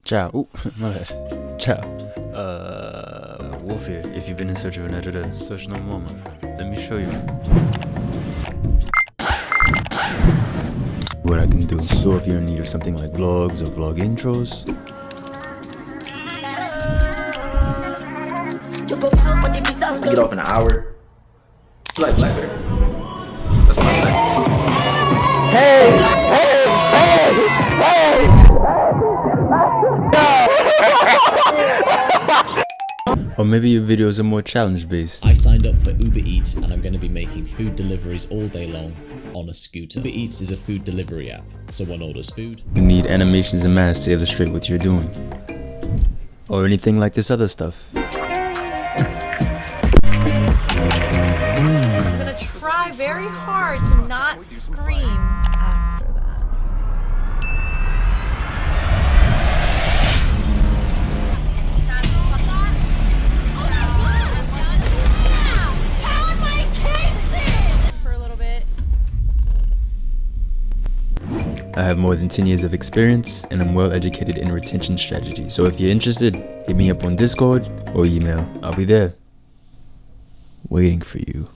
Ciao. Ooh, my bad. Ciao. Wolf here. If you've been in search of an editor, search no more, my friend. Let me show you what I can do. So if you're in need of something like vlogs or vlog intros, I get off in an hour. You like Blackberry? That's what I'm saying. or maybe your videos are more challenge based. I signed up for Uber Eats and I'm going to be making food deliveries all day long on a scooter. Uber Eats is a food delivery app. Someone orders food. You need animations and masks to illustrate what you're doing. Or anything like this other stuff. I'm gonna try very hard to not scream after that. For a little bit. I have more than 10 years of experience and I'm well educated in retention strategy. So if you're interested, hit me up on Discord or email. I'll be there, waiting for you.